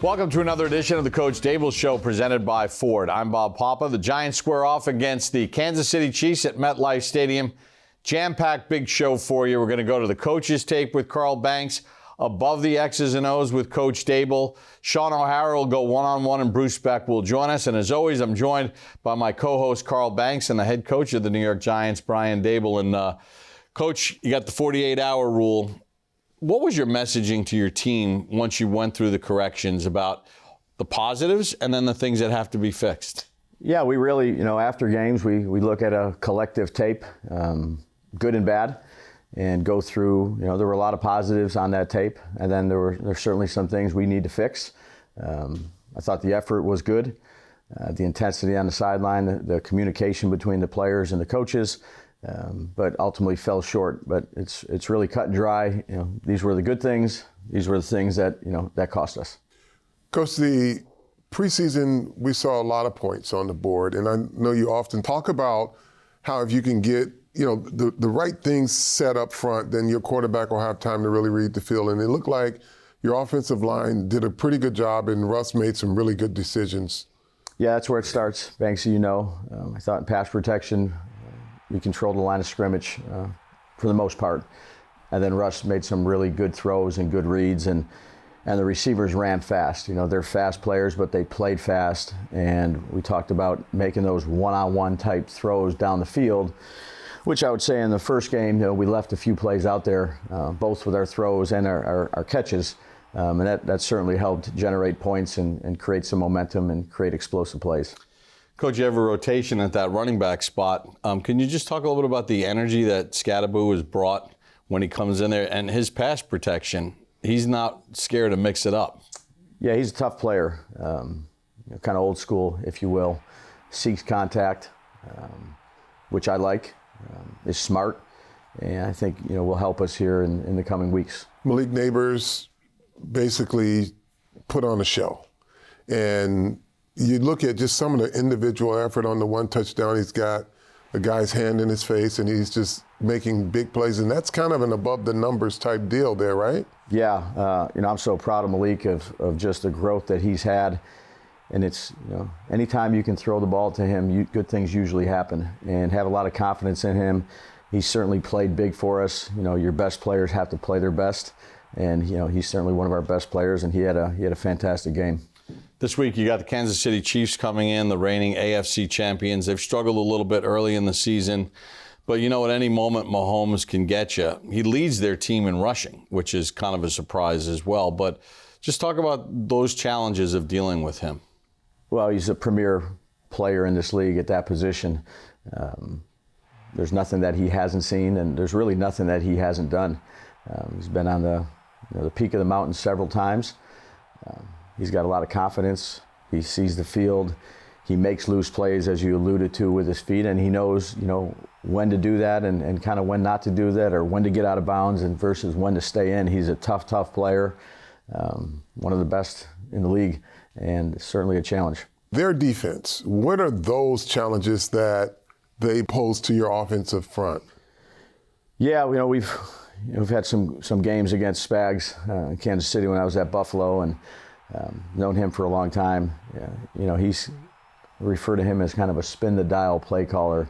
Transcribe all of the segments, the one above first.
Welcome to another edition of the Coach Daboll Show presented by Ford. I'm Bob Papa. The Giants square off against the Kansas City Chiefs at MetLife Stadium. Jam-packed big show for you. We're going to go to the coach's tape with Carl Banks, above the X's and O's with Coach Daboll. Sean O'Hara will go one-on-one, and Bruce Beck will join us. And as always, I'm joined by my co-host Carl Banks and the head coach of the New York Giants, Brian Daboll. And Coach, you got the 48-hour rule. What was your messaging to your team once you went through the corrections about the positives and then the things that have to be fixed? Yeah, we really, after games, we look at a collective tape, good and bad, and go through, there were a lot of positives on that tape, and then there's certainly some things we need to fix. I thought the effort was good, the intensity on the sideline, the communication between the players and the coaches, but ultimately fell short. But it's really cut and dry. These were the good things. These were the things that that cost us. Coach, the preseason we saw a lot of points on the board, and I know you often talk about how if you can get the right things set up front, then your quarterback will have time to really read the field. And it looked like your offensive line did a pretty good job, and Russ made some really good decisions. Yeah, that's where it starts, Banksy. I thought in pass protection, we controlled the line of scrimmage for the most part. And then Russ made some really good throws and good reads, and the receivers ran fast. They're fast players, but they played fast. And we talked about making those one-on-one type throws down the field, which I would say in the first game, we left a few plays out there, both with our throws and our catches. And that certainly helped generate points and create some momentum and create explosive plays. Coach, you have a rotation at that running back spot. Can you just talk a little bit about the energy that Scadaboo has brought when he comes in there and his pass protection? He's not scared to mix it up. Yeah, he's a tough player, kind of old school, if you will. Seeks contact, which I like, is smart, and I think will help us here in the coming weeks. Malik Neighbors basically put on a show, and you look at just some of the individual effort on the one touchdown. He's got a guy's hand in his face, and he's just making big plays, and that's kind of an above the numbers type deal there, right? Yeah, I'm so proud of Malik of just the growth that he's had, and it's anytime you can throw the ball to him, good things usually happen, and have a lot of confidence in him. He's certainly played big for us. Your best players have to play their best, and he's certainly one of our best players, and he had a fantastic game. This week you got the Kansas City Chiefs coming in, the reigning AFC champions. They've struggled a little bit early in the season, but at any moment Mahomes can get you. He leads their team in rushing, which is kind of a surprise as well. But just talk about those challenges of dealing with him. Well, he's a premier player in this league at that position. There's nothing that he hasn't seen, and there's really nothing that he hasn't done. He's been on the peak of the mountain several times. He's got a lot of confidence. He sees the field. He makes loose plays, as you alluded to, with his feet, and he knows, when to do that and kind of when not to do that, or when to get out of bounds and versus when to stay in. He's a tough player, one of the best in the league, and certainly a challenge. Their defense, what are those challenges that they pose to your offensive front? Yeah, we've had some games against Spags in Kansas City when I was at Buffalo, and known him for a long time. He's refer to him as kind of a spin the dial play caller.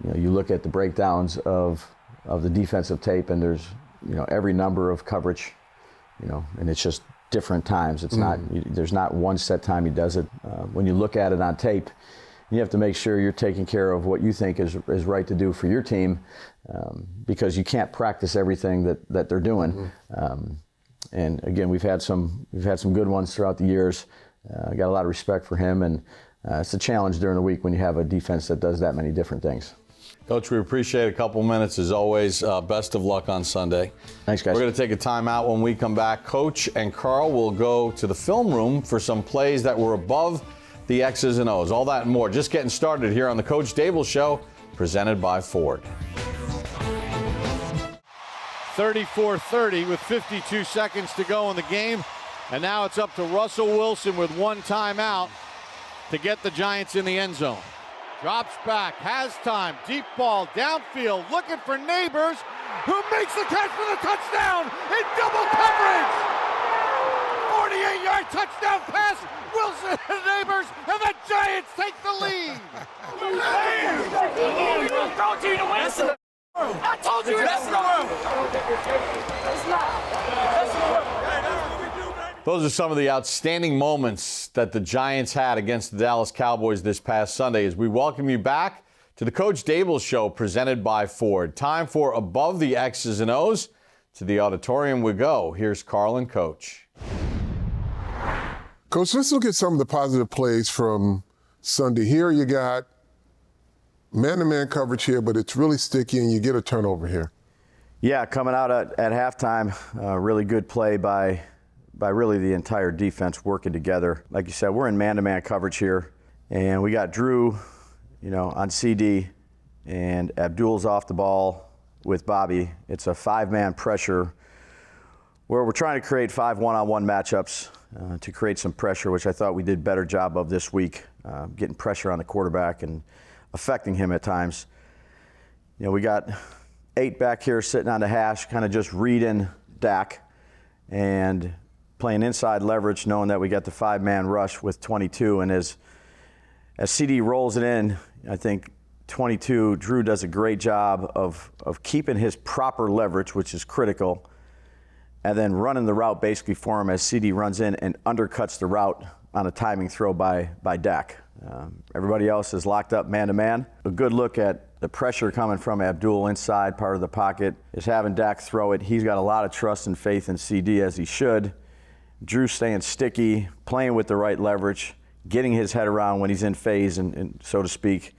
You look at the breakdowns of the defensive tape, and there's every number of coverage, and it's just different times. It's not there's not one set time he does it. When you look at it on tape, you have to make sure you're taking care of what you think is right to do for your team, because you can't practice everything that they're doing. And again, we've had some good ones throughout the years. I got a lot of respect for him, and it's a challenge during the week when you have a defense that does that many different things. Coach, we appreciate a couple minutes as always. Best of luck on Sunday. Thanks, guys. We're going to take a timeout. When we come back, Coach and Carl will go to the film room for some plays that were above the X's and O's. All that and more. Just getting started here on the Coach Daboll Show, presented by Ford. 34-30 with 52 seconds to go in the game. And now it's up to Russell Wilson with one timeout to get the Giants in the end zone. Drops back, has time, deep ball, downfield, looking for Neighbors, who makes the catch for the touchdown in double coverage. 38-yard touchdown pass. Wilson and Neighbors, and the Giants take the lead. I told you that's the world. Those are some of the outstanding moments that the Giants had against the Dallas Cowboys this past Sunday as we welcome you back to the Coach Daboll Show presented by Ford. Time for Above the X's and O's. To the auditorium we go. Here's Carl and Coach. Coach, let's look at some of the positive plays from Sunday. Here you got man-to-man coverage here, but it's really sticky and you get a turnover here. Yeah, coming out at halftime, really good play by really the entire defense working together. Like you said, we're in man-to-man coverage here, and we got Drew, on CD, and Abdul's off the ball with Bobby. It's a 5-man pressure where we're trying to create 5 one-on-one matchups to create some pressure, which I thought we did a better job of this week, getting pressure on the quarterback and affecting him at times. We got 8 back here sitting on the hash, kind of just reading Dak and playing inside leverage, knowing that we got the 5-man rush with 22. And as CD rolls it in, I think 22, Drew does a great job of keeping his proper leverage, which is critical, and then running the route basically for him as CD runs in and undercuts the route on a timing throw by Dak. Everybody else is locked up man-to-man. A good look at the pressure coming from Abdul inside part of the pocket is having Dak throw it. He's got a lot of trust and faith in CD as he should. Drew staying sticky, playing with the right leverage, getting his head around when he's in phase, and so to speak,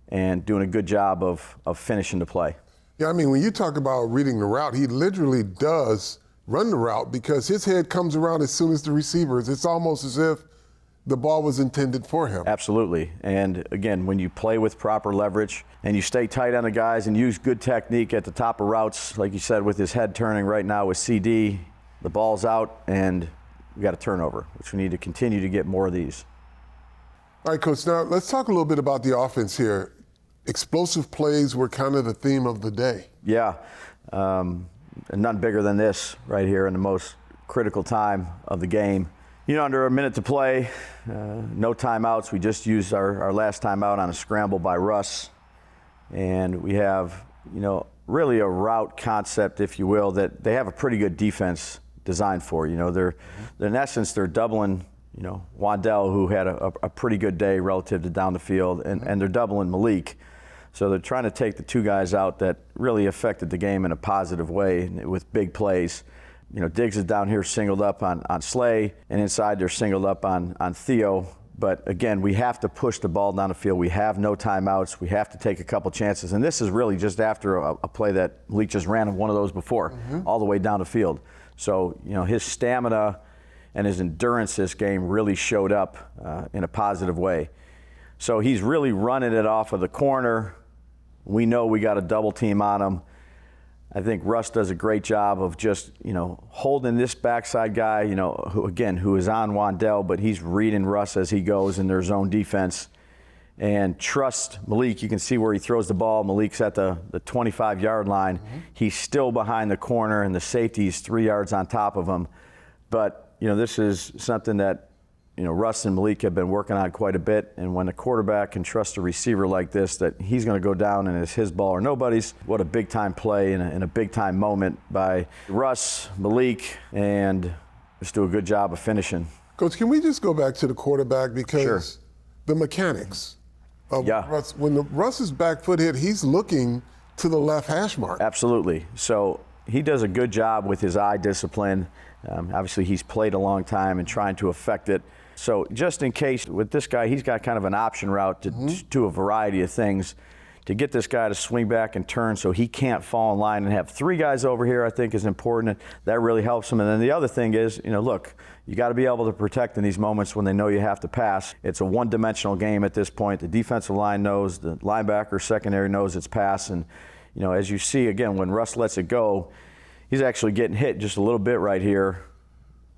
and doing a good job of finishing the play. Yeah, when you talk about reading the route, he literally does run the route because his head comes around as soon as the receiver is. It's almost as if the ball was intended for him. Absolutely. And again, when you play with proper leverage and you stay tight on the guys and use good technique at the top of routes, like you said, with his head turning right now with CD, the ball's out and we got a turnover, which we need to continue to get more of these. All right, Coach, now let's talk a little bit about the offense here. Explosive plays were kind of the theme of the day. Yeah, and none bigger than this right here in the most critical time of the game. Under a minute to play, no timeouts. We just used our last timeout on a scramble by Russ. And we have, really a route concept, if you will, that they have a pretty good defense designed for. They're in essence, they're doubling, Wandale, who had a pretty good day relative to down the field, and they're doubling Malik. So they're trying to take the 2 guys out that really affected the game in a positive way with big plays. Diggs is down here singled up on Slay, and inside they're singled up on Theo. But again, we have to push the ball down the field. We have no timeouts. We have to take a couple chances. And this is really just after a play that Malik just ran one of those before, all the way down the field. So, his stamina and his endurance this game really showed up in a positive way. So he's really running it off of the corner. We know we got a double team on him. I think Russ does a great job of just, holding this backside guy, who is on Wandale, but he's reading Russ as he goes in their zone defense. And trust Malik. You can see where he throws the ball. Malik's at the 25-yard line. He's still behind the corner, and the safety's 3 yards on top of him. But, this is something that, Russ and Malik have been working on quite a bit. And when a quarterback can trust a receiver like this, that he's going to go down and it's his ball or nobody's, what a big-time play and a big-time moment by Russ, Malik, and just do a good job of finishing. Coach, can we just go back to the quarterback because the mechanics of Russ, when Russ's back foot hit, he's looking to the left hash mark. Absolutely. So he does a good job with his eye discipline. Obviously, he's played a long time and trying to affect it. So just in case, with this guy, he's got kind of an option route to do a variety of things to get this guy to swing back and turn so he can't fall in line and have 3 guys over here, I think is important. That really helps him. And then the other thing is, look, you got to be able to protect in these moments when they know you have to pass. It's a one-dimensional game at this point. The defensive line knows, the linebacker secondary knows it's pass. And, as you see, again, when Russ lets it go, he's actually getting hit just a little bit right here.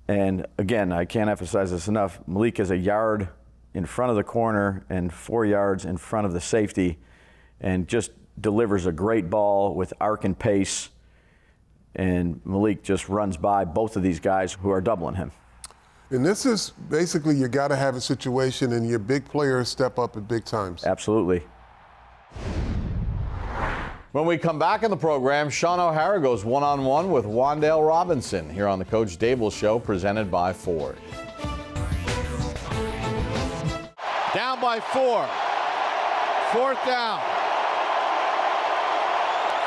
And again, I can't emphasize this enough. Malik is a yard in front of the corner and 4 yards in front of the safety and just delivers a great ball with arc and pace. And Malik just runs by both of these guys who are doubling him. And this is basically you got to have a situation and your big players step up at big times. Absolutely. When we come back in the program, Sean O'Hara goes one-on-one with Wandale Robinson here on the Coach Daboll Show, presented by Ford. Down by 4. 4th down.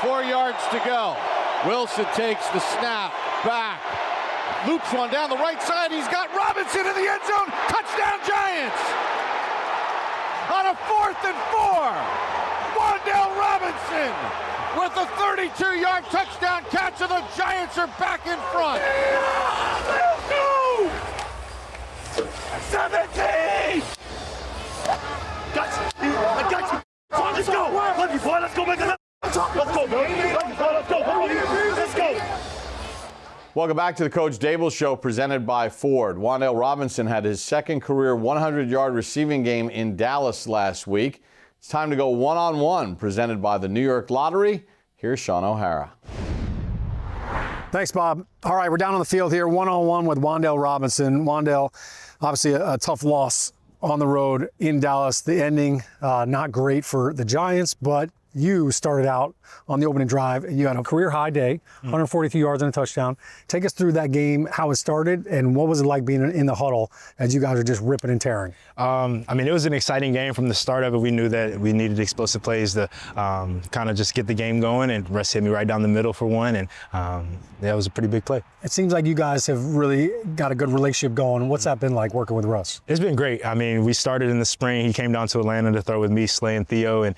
4 yards to go. Wilson takes the snap, back. Loops one down the right side. He's got Robinson in the end zone. Touchdown Giants! On a 4th and 4. Wandale Robinson with a 32-yard touchdown catch, and the Giants are back in front. Let's go! 17! Got you! I got you! Let's go! Love you, boy. Let's go make another. Let's go, baby. Let's go. Let's go. Welcome back to the Coach Daboll Show, presented by Ford. Wandale Robinson had his second career 100-yard receiving game in Dallas last week. It's time to go one-on-one, presented by the New York Lottery. Here's Sean O'Hara. Thanks, Bob. All right, we're down on the field here, one-on-one with Wandale Robinson. Wandale, obviously a tough loss on the road in Dallas. The ending, not great for the Giants, but you started out on the opening drive and you had a career high day, 143 yards and a touchdown. Take us through that game, how it started, and what was it like being in the huddle as you guys are just ripping and tearing? I mean, it was an exciting game from the start of it. We knew that we needed explosive plays to kind of just get the game going, and Russ hit me right down the middle for one, and that was a pretty big play. It seems like you guys have really got a good relationship going. What's that been like working with Russ? It's been great. I mean, we started in the spring. He came down to Atlanta to throw with me, Slay, and Theo, and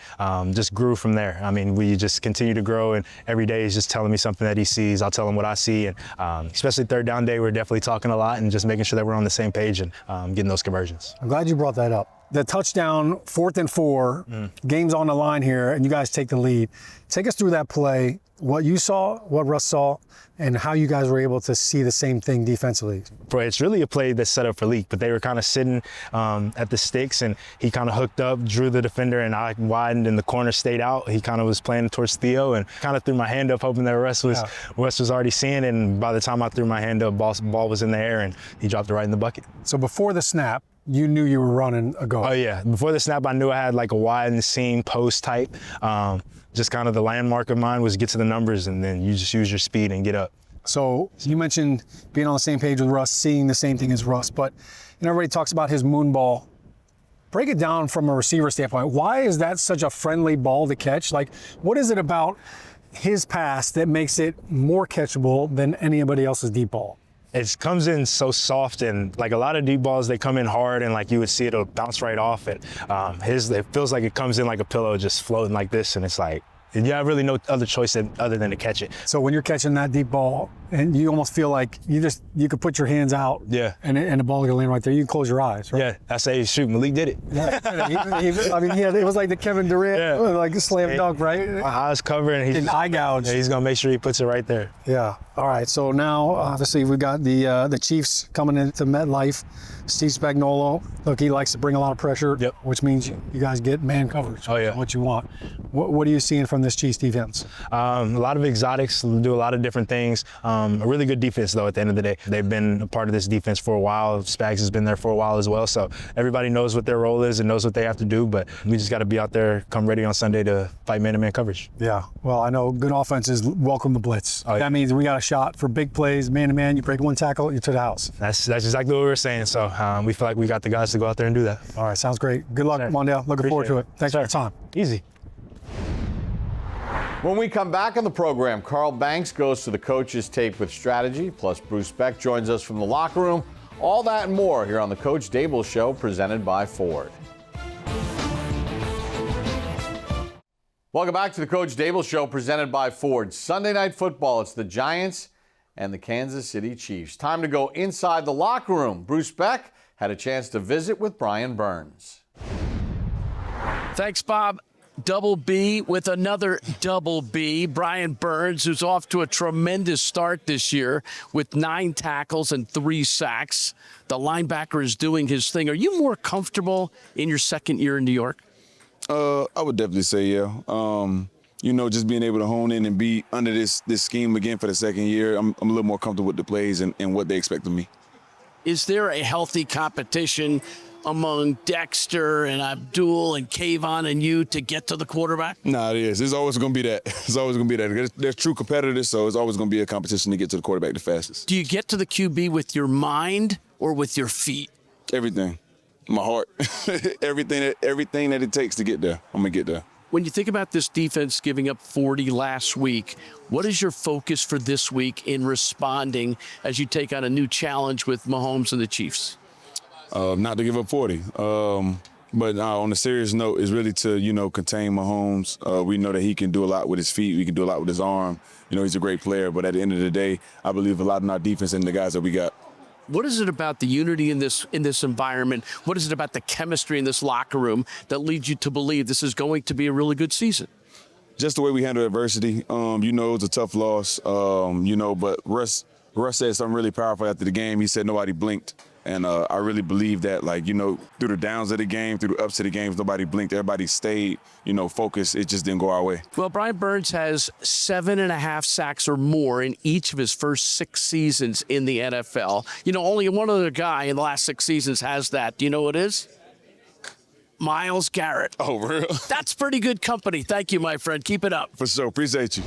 just grew from there. I mean, we just continue to grow, and every day he's just telling me something that he sees. I'll tell him what I see, and especially third down day, we're definitely talking a lot and just making sure that we're on the same page and getting those conversions. I'm glad you brought that up. The touchdown, 4th and 4, game's on the line here, and you guys take the lead. Take us through that play, what you saw, what Russ saw, and how you guys were able to see the same thing defensively. It's really a play that's set up for Leak, but they were kind of sitting at the sticks, and he kind of hooked up, drew the defender, and I widened, and the corner stayed out. He kind of was playing towards Theo, and kind of threw my hand up, hoping that Russ was already seeing it, and by the time I threw my hand up, ball was in the air, and he dropped it right in the bucket. So before the snap, you knew you were running a go. Oh, yeah. Before the snap, I knew I had like a wide and seam post type. Just kind of the landmark of mine was get to the numbers, and then you just use your speed and get up. So you mentioned being on the same page with Russ, seeing the same thing as Russ, but everybody talks about his moon ball. Break it down from a receiver standpoint. Why is that such a friendly ball to catch? Like, what is it about his pass that makes it more catchable than anybody else's deep ball? It comes in so soft, and like a lot of deep balls, they come in hard, and like you would see it'll bounce right off it. It feels like it comes in like a pillow, just floating like this, and it's like, you have really no other choice other than to catch it. So when you're catching that deep ball, and you almost feel like you could put your hands out, and the ball could land right there. You can close your eyes, right? Yeah, I say, shoot, Malik did it. Yeah, it was like the Kevin Durant, like slam dunk, right? My eyes covered, and he's eye gouge. Yeah, he's gonna make sure he puts it right there. Yeah. All right. So now, obviously, we've got the Chiefs coming into MetLife. Steve Spagnuolo, look, he likes to bring a lot of pressure, which means you guys get man coverage. Oh, yeah. What you want. What are you seeing from this Chiefs defense? A lot of exotics, do a lot of different things. A really good defense, though, at the end of the day. They've been a part of this defense for a while. Spags has been there for a while as well. So everybody knows what their role is and knows what they have to do. But we just got to be out there, come ready on Sunday to fight man-to-man coverage. Yeah. Well, I know good offenses welcome the blitz. That means we got a shot for big plays, man-to-man. You break one tackle, you're to the house. That's exactly what we were saying. So we feel like we got the guys to go out there and do that. All right. Sounds great. Good luck, Wandale. Looking forward to it. Thanks for your time. Easy. When we come back on the program, Carl Banks goes to the coach's tape with strategy, plus Bruce Beck joins us from the locker room. All that and more here on the Coach Daboll Show, presented by Ford. Welcome back to the Coach Daboll Show, presented by Ford. Sunday Night Football, it's the Giants and the Kansas City Chiefs. Time to go inside the locker room. Bruce Beck had a chance to visit with Brian Burns. Thanks, Bob. Double B with another double B. Brian Burns, who's off to a tremendous start this year with 9 tackles and 3 sacks. The linebacker is doing his thing. Are you more comfortable in your second year in New York? I would definitely say, yeah. Just being able to hone in and be under this scheme again for the second year, I'm a little more comfortable with the plays and what they expect of me. Is there a healthy competition among Dexter and Abdul and Kayvon and you to get to the quarterback? Nah, it is. It's always going to be that. It's always going to be that. They're true competitors, so it's always going to be a competition to get to the quarterback the fastest. Do you get to the QB with your mind or with your feet? Everything. My heart. everything that it takes to get there, I'm going to get there. When you think about this defense giving up 40 last week, what is your focus for this week in responding as you take on a new challenge with Mahomes and the Chiefs? Not to give up 40. But on a serious note, is really to, contain Mahomes. We know that he can do a lot with his feet. We can do a lot with his arm. He's a great player. But at the end of the day, I believe a lot in our defense and the guys that we got. What is it about the unity in this environment? What is it about the chemistry in this locker room that leads you to believe this is going to be a really good season? Just the way we handle adversity. It was a tough loss, but Russ said something really powerful after the game. He said nobody blinked. And I really believe that, through the downs of the game, through the ups of the games, nobody blinked. Everybody stayed, focused. It just didn't go our way. Well, Brian Burns has 7.5 sacks or more in each of his first 6 seasons in the NFL. Only one other guy in the last 6 seasons has that. Do you know who it is? Myles Garrett. Oh, real? That's pretty good company. Thank you, my friend. Keep it up. For sure. Appreciate you.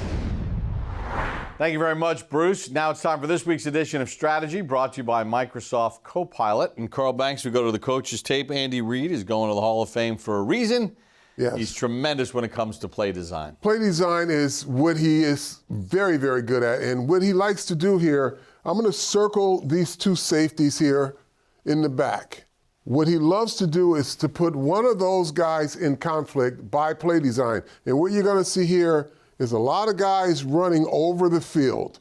Thank you very much, Bruce. Now it's time for this week's edition of Strategy, brought to you by Microsoft Copilot. And Carl Banks, we go to the coach's tape. Andy Reid is going to the Hall of Fame for a reason. Yes. He's tremendous when it comes to play design. Play design is what he is very, very good at. And what he likes to do here, I'm going to circle these 2 safeties here in the back. What he loves to do is to put one of those guys in conflict by play design. And what you're going to see here is a lot of guys running over the field,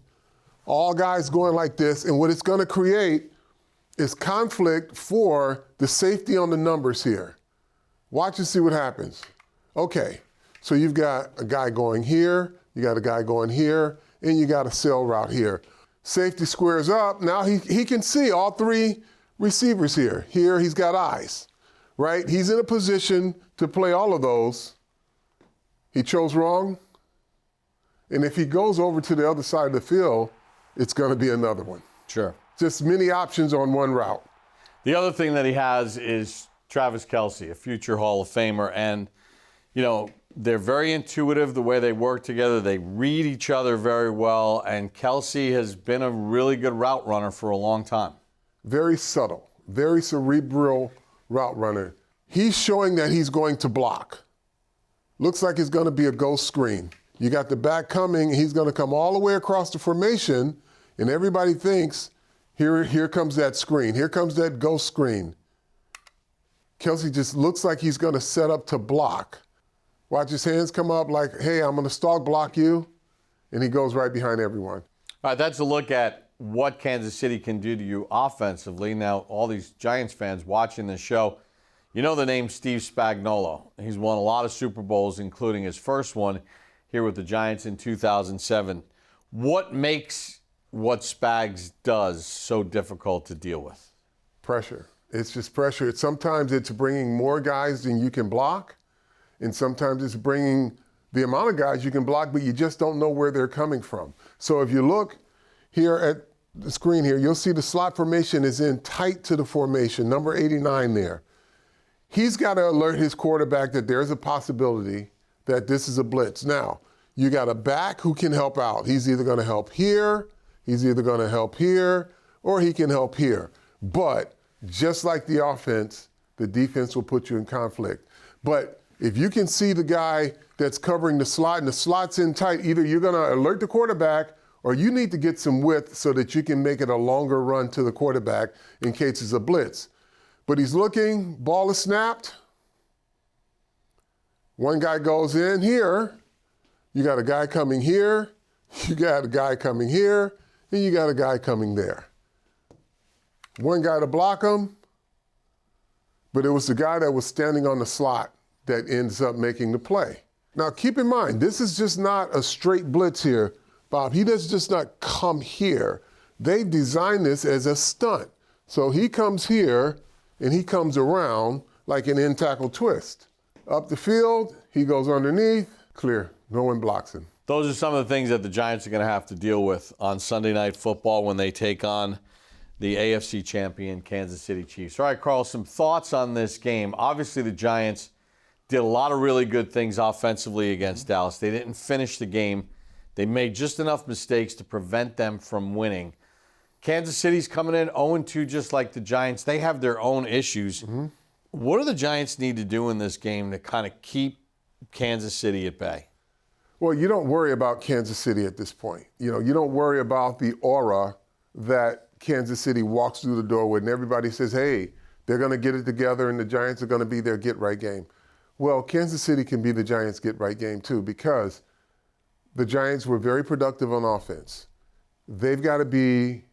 all guys going like this, and what it's going to create is conflict for the safety on the numbers here. Watch and see what happens. Okay, so you've got a guy going here, you got a guy going here, and you got a sail route here. Safety squares up. Now he can see all 3 receivers here. Here he's got eyes, right? He's in a position to play all of those. He chose wrong. And if he goes over to the other side of the field, it's going to be another one. Sure. Just many options on one route. The other thing that he has is Travis Kelce, a future Hall of Famer. And, they're very intuitive the way they work together. They read each other very well. And Kelce has been a really good route runner for a long time. Very subtle, very cerebral route runner. He's showing that he's going to block. Looks like it's going to be a ghost screen. You got the back coming, he's going to come all the way across the formation, and everybody thinks, here comes that screen. Here comes that ghost screen. Kelce just looks like he's going to set up to block. Watch his hands come up like, hey, I'm going to stalk block you, and he goes right behind everyone. All right, that's a look at what Kansas City can do to you offensively. Now, all these Giants fans watching this show, you know the name Steve Spagnuolo. He's won a lot of Super Bowls, including his first one here with the Giants in 2007. What makes what Spags does so difficult to deal with? Pressure. It's just pressure. Sometimes it's bringing more guys than you can block, and sometimes it's bringing the amount of guys you can block, but you just don't know where they're coming from. So if you look here at the screen here, you'll see the slot formation is in tight to the formation, number 89 there. He's got to alert his quarterback that there's a possibility that this is a blitz. Now, you got a back who can help out. He's either going to help here, he's either going to help here, or he can help here. But just like the offense, the defense will put you in conflict. But if you can see the guy that's covering the slot and the slot's in tight, either you're going to alert the quarterback or you need to get some width so that you can make it a longer run to the quarterback in case it's a blitz. But he's looking, ball is snapped. One guy goes in here, you got a guy coming here, you got a guy coming here, and you got a guy coming there. One guy to block him, but it was the guy that was standing on the slot that ends up making the play. Now keep in mind, this is just not a straight blitz here, Bob. He does just not come here. They've designed this as a stunt. So he comes here, and he comes around like an in-tackle twist. Up the field, he goes underneath, clear. No one blocks him. Those are some of the things that the Giants are going to have to deal with on Sunday Night Football when they take on the AFC champion Kansas City Chiefs. All right, Carl, some thoughts on this game. Obviously, the Giants did a lot of really good things offensively against Dallas. They didn't finish the game. They made just enough mistakes to prevent them from winning. Kansas City's coming in 0-2 just like the Giants. They have their own issues. What do the Giants need to do in this game to kind of keep Kansas City at bay? Well, you don't worry about Kansas City at this point. You don't worry about the aura that Kansas City walks through the door with, and everybody says, hey, they're going to get it together and the Giants are going to be their get-right game. Well, Kansas City can be the Giants' get-right game too, because the Giants were very productive on offense. They've got to be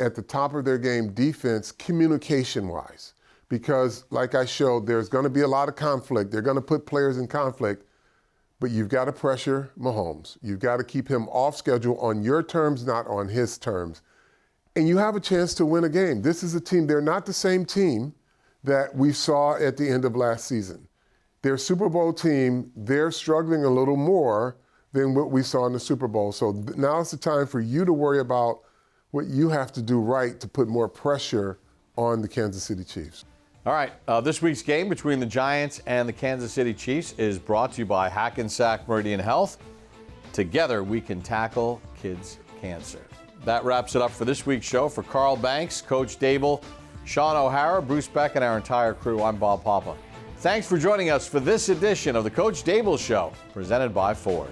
at the top of their game defense communication-wise, because like I showed, there's going to be a lot of conflict. They're going to put players in conflict, but you've got to pressure Mahomes. You've got to keep him off schedule on your terms, not on his terms. And you have a chance to win a game. This is a team, they're not the same team that we saw at the end of last season. Their Super Bowl team, they're struggling a little more than what we saw in the Super Bowl. So now it's the time for you to worry about what you have to do right to put more pressure on the Kansas City Chiefs. All right, this week's game between the Giants and the Kansas City Chiefs is brought to you by Hackensack Meridian Health. Together, we can tackle kids' cancer. That wraps it up for this week's show. For Carl Banks, Coach Daboll, Sean O'Hara, Bruce Beck, and our entire crew, I'm Bob Papa. Thanks for joining us for this edition of the Coach Daboll Show, presented by Ford.